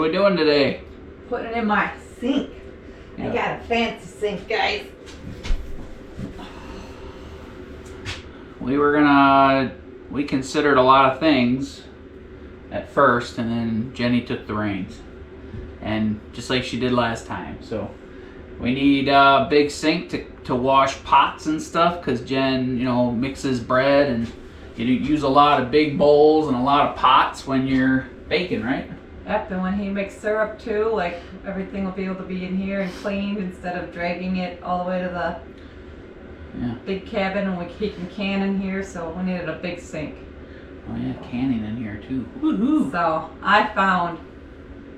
we doing today? Putting it in my sink. Yeah. I got a fancy sink, guys. We considered a lot of things at first, and then Jenny took the reins. And just like she did last time. So we need a big sink to wash pots and stuff, because Jen, mixes bread, and you use a lot of big bowls and a lot of pots when you're baking, right? Yep, and when he makes syrup too, like everything will be able to be in here and cleaned instead of dragging it all the way to the big cabin, and he can can in here, so we needed a big sink. Oh yeah, canning in here too. Woohoo! So I found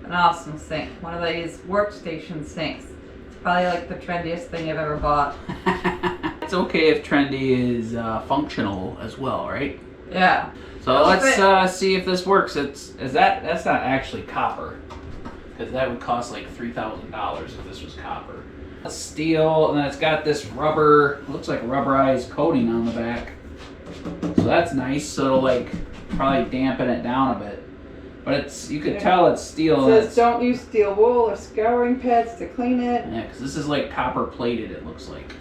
an awesome sink, one of these workstation sinks. It's probably like the trendiest thing I've ever bought. It's okay if trendy is functional as well, right? Yeah. So let's see if this works. That's not actually copper, because that would cost like $3,000 if this was copper. It's steel, and then it's got this rubber, looks like rubberized coating on the back. So that's nice. So it'll like probably dampen it down a bit. But you could tell it's steel. It says don't use steel wool or scouring pads to clean it. Yeah, because this is like copper plated, it looks like.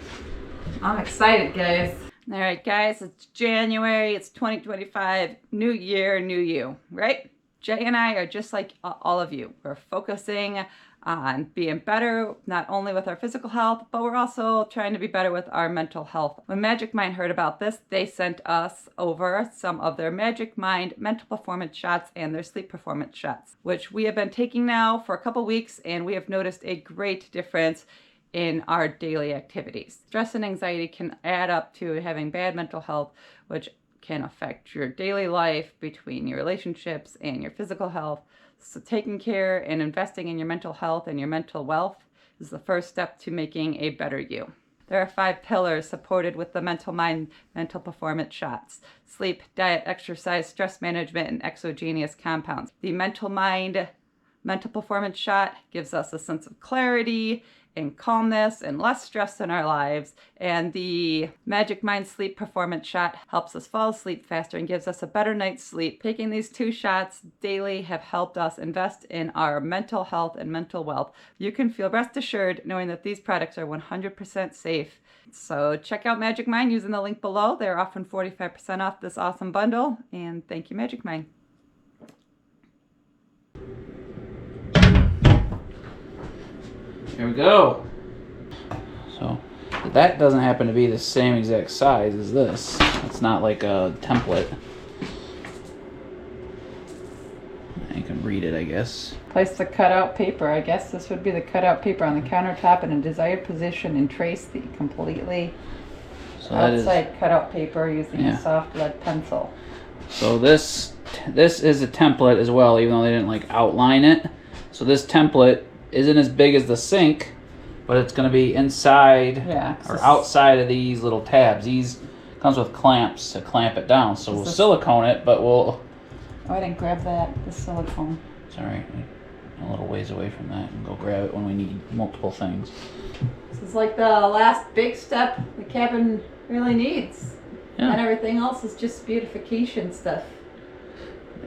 I'm excited, guys. All right, guys, it's January, it's 2025, new year, new you, right? Jay and I are just like all of you. We're focusing on being better, not only with our physical health, but we're also trying to be better with our mental health. When Magic Mind heard about this, they sent us over some of their Magic Mind mental performance shots and their sleep performance shots, which we have been taking now for a couple weeks, and we have noticed a great difference in our daily activities. Stress and anxiety can add up to having bad mental health, which can affect your daily life between your relationships and your physical health. So taking care and investing in your mental health and your mental wealth is the first step to making a better you. There are 5 pillars supported with the Mental Mind mental performance shots: sleep, diet, exercise, stress management, and exogenous compounds. The Mental Mind mental performance shot gives us a sense of clarity and calmness and less stress in our lives, and the Magic Mind sleep performance shot helps us fall asleep faster and gives us a better night's sleep. Taking these 2 shots daily have helped us invest in our mental health and mental wealth. You can feel rest assured knowing that these products are 100% safe. So check out Magic Mind using the link below. They're offering 45% off this awesome bundle, and thank you, Magic Mind. Here we go. So that doesn't happen to be the same exact size as this. It's not like a template. You can read it, I guess. Place the cutout paper. I guess this would be the cutout paper on the countertop in a desired position and trace the completely outside cutout paper using a soft lead pencil. So this is a template as well, even though they didn't like outline it. So this template isn't as big as the sink, but it's going to be inside or outside of these little tabs. These comes with clamps to clamp it down. So we'll silicone it, but we'll... Oh, I didn't grab that, the silicone. It's all right. A little ways away from that, and go grab it when we need multiple things. This is like the last big step the cabin really needs. Yeah. And everything else is just beautification stuff.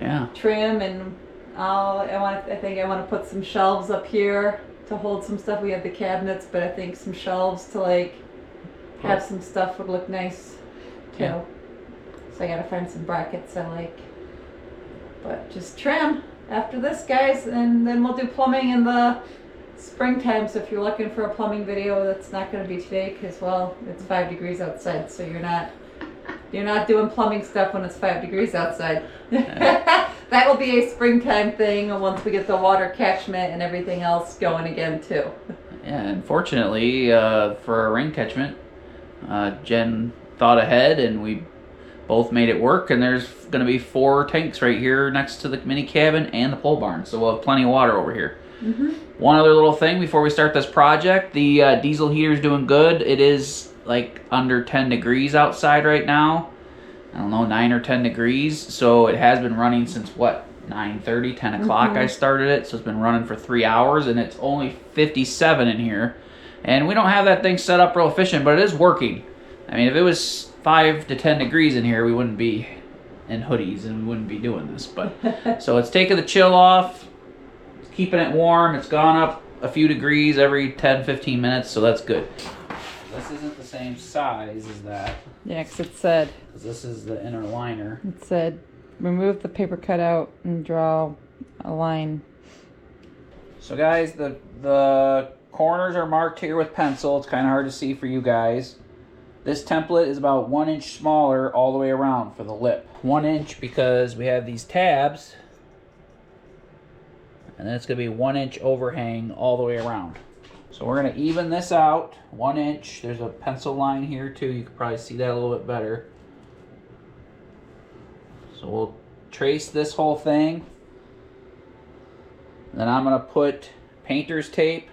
Yeah. Trim and... I think I want to put some shelves up here to hold some stuff. We have the cabinets, but I think some shelves to like have some stuff would look nice too. Yeah. So I gotta find some brackets I like. But just trim after this, guys, and then we'll do plumbing in the springtime. So if you're looking for a plumbing video, that's not going to be today because, well, it's 5 degrees outside, so you're not doing plumbing stuff when it's 5 degrees outside. That will be a springtime thing once we get the water catchment and everything else going again too. Yeah, unfortunately for our rain catchment, Jen thought ahead and we both made it work, and there's going to be 4 tanks right here next to the mini cabin and the pole barn, so we'll have plenty of water over here. Mm-hmm. One other little thing before we start this project, the diesel heater is doing good. It is like under 10 degrees outside right now. I don't know, 9 or 10 degrees. So it has been running since what, 9:30, 10 o'clock I started it. So it's been running for 3 hours, and it's only 57 in here. And we don't have that thing set up real efficient, but it is working. I mean, if it was 5 to 10 degrees in here, we wouldn't be in hoodies and we wouldn't be doing this. But so it's taking the chill off. keeping it warm. It's gone up a few degrees every 10-15 minutes, so that's good. This isn't the same size as that. Yeah, because it said... Because this is the inner liner. It said, remove the paper cutout and draw a line. So guys, the corners are marked here with pencil. It's kind of hard to see for you guys. This template is about 1 inch smaller all the way around for the lip. 1 inch because we have these tabs. And then it's going to be 1 inch overhang all the way around. So we're going to even this out 1 inch. There's a pencil line here too. You can probably see that a little bit better. So we'll trace this whole thing. Then I'm going to put painter's tape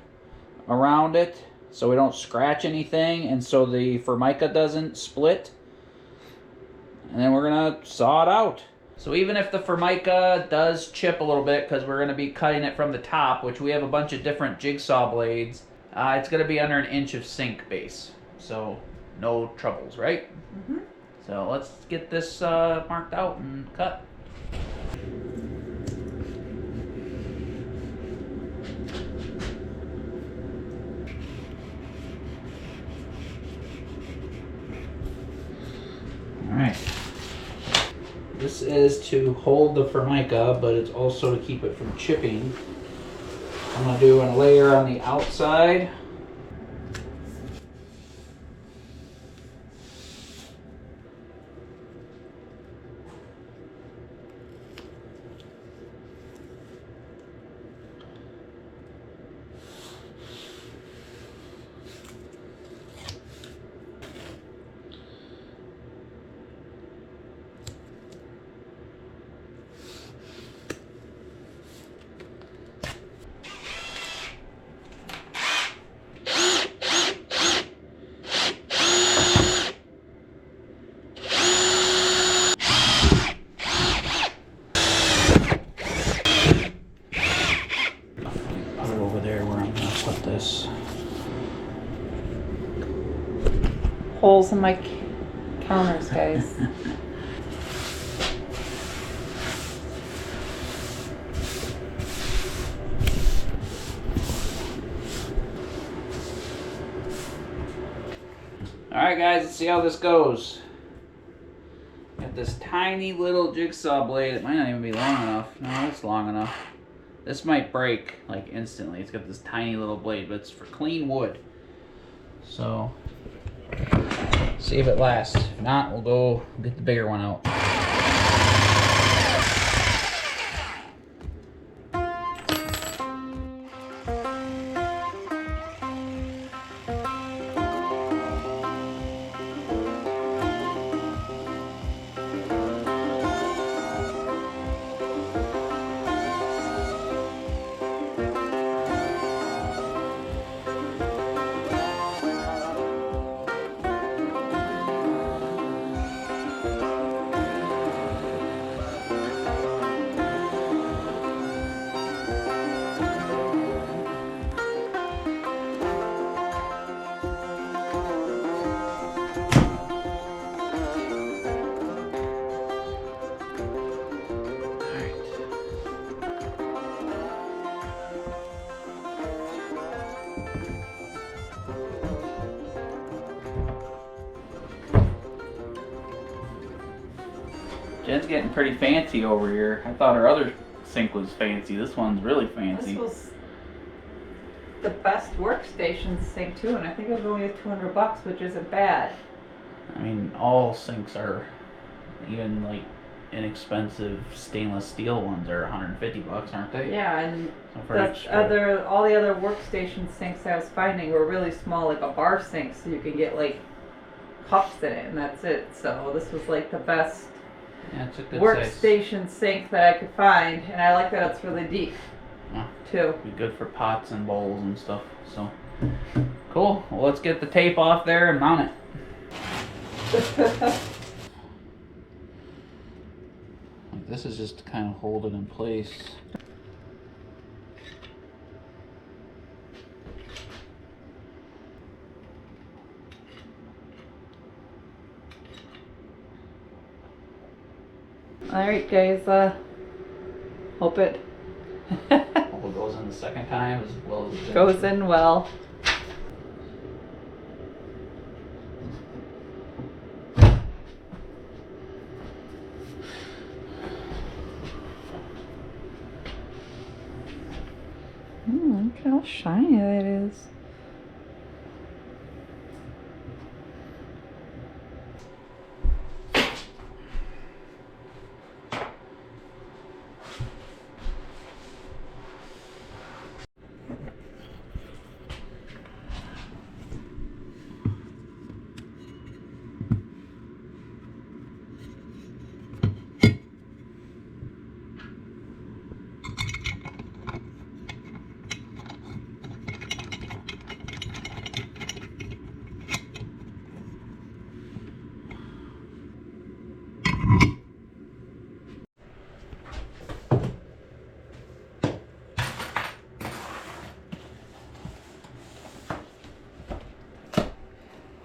around it so we don't scratch anything and so the Formica doesn't split. And then we're going to saw it out. So even if the Formica does chip a little bit because we're going to be cutting it from the top, which we have a bunch of different jigsaw blades, it's going to be under 1 inch of sink base. So no troubles, right? Mm-hmm. So let's get this marked out and cut. Alright. This is to hold the Formica, but it's also to keep it from chipping. I'm going to do a layer on the outside. Holes in my counters, guys. Alright guys, let's see how this goes. Got this tiny little jigsaw blade. It might not even be long enough. No, it's long enough. This might break like instantly. It's got this tiny little blade, but it's for clean wood. So, see if it lasts. If not, we'll go get the bigger one out. Jen's getting pretty fancy over here. I thought her other sink was fancy. This one's really fancy. This was the best workstation sink too, and I think it was only $200, which isn't bad. I mean, all sinks are, even like inexpensive stainless steel ones are $150, aren't they? Yeah, and all the other workstation sinks I was finding were really small, like a bar sink, so you can get like cups in it, and that's it. So this was like the best. Yeah, it's a good workstation size sink that I could find, and I like that it's really deep too. Be good for pots and bowls and stuff. So cool. Well, let's get the tape off there and mount it. Like this is just to kind of hold it in place. Alright guys, hope it All goes goes in the second time as well as Goes in well. Look how shiny that is.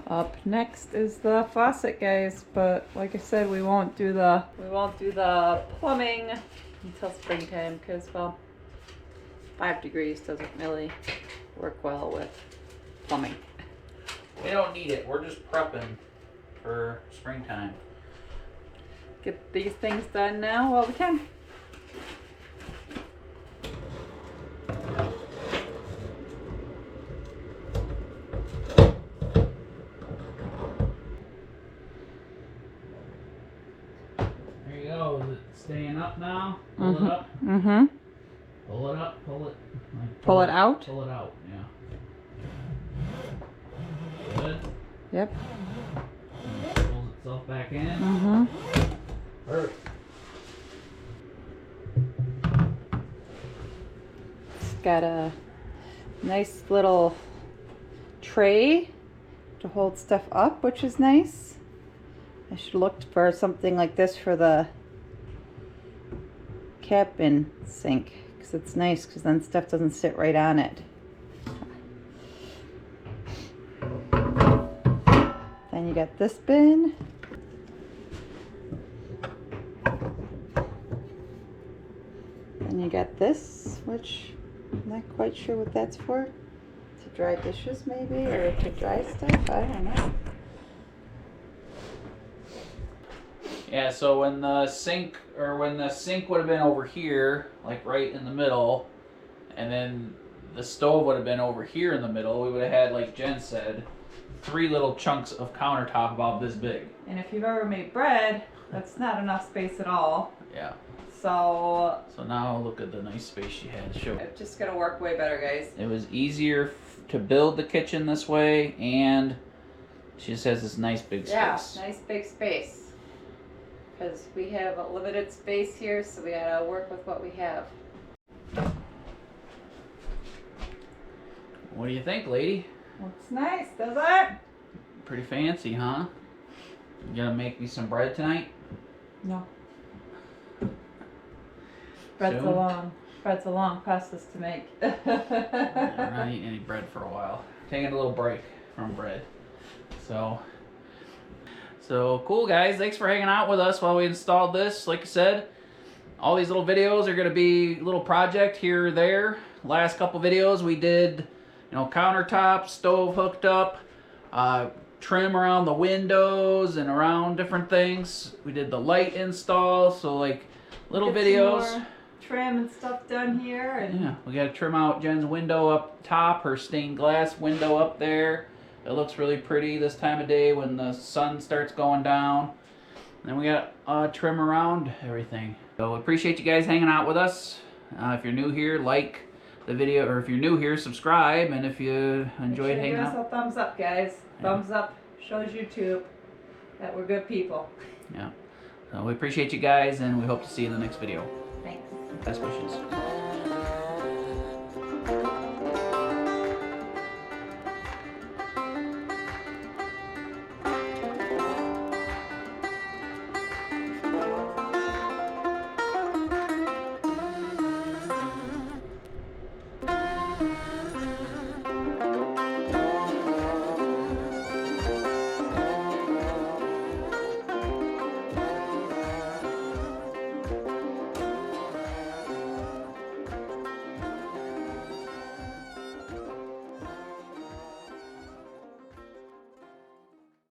Up next is the faucet, guys, but like I said, we won't do the plumbing until springtime because, well, 5 degrees doesn't really work well with plumbing. We don't need it. We're just prepping for springtime. Get these things done now while we can. There you go. Is it staying up now? Pull it up. Mm-hmm. Pull it up. Pull it. Pull it out? Pull it out, yeah. Good. Yep. And it pulls itself back in. Mm-hmm. Perfect. It's got a nice little tray to hold stuff up, which is nice. I should look for something like this for the cabin sink because it's nice because then stuff doesn't sit right on it. Then you got this bin. Then you got this, which I'm not quite sure what that's for. To dry dishes maybe, or to dry stuff, I don't know. Yeah, so when the sink would have been over here, like right in the middle, and then the stove would have been over here in the middle, we would have had, like Jen said, 3 little chunks of countertop about this big. And if you've ever made bread, that's not enough space at all. Yeah. So now look at the nice space she had to show. it's just gonna work way better, guys. It was easier to build the kitchen this way, and she just has this nice big space. Yeah, nice big space. Because we have a limited space here, so we gotta work with what we have. What do you think, lady? Looks nice, does it? Pretty fancy, huh? You gonna make me some bread tonight? No. Bread's a long process to make. Yeah, we're not eating any bread for a while. Taking a little break from bread. So cool, guys. Thanks for hanging out with us while we installed this. Like I said, all these little videos are going to be a little project here or there. Last couple videos we did, countertop, stove hooked up, trim around the windows and around different things. We did the light install, so like little videos. Some more trim and stuff done here. And yeah, we got to trim out Jen's window up top, her stained glass window up there. It looks really pretty this time of day when the sun starts going down. And then we got trim around everything. So appreciate you guys hanging out with us. If you're new here, like the video, or if you're new here, subscribe. And if you enjoyed hanging out, give us a thumbs up, guys. Yeah. Thumbs up shows YouTube that we're good people. Yeah. So we appreciate you guys, and we hope to see you in the next video. Thanks. Best wishes.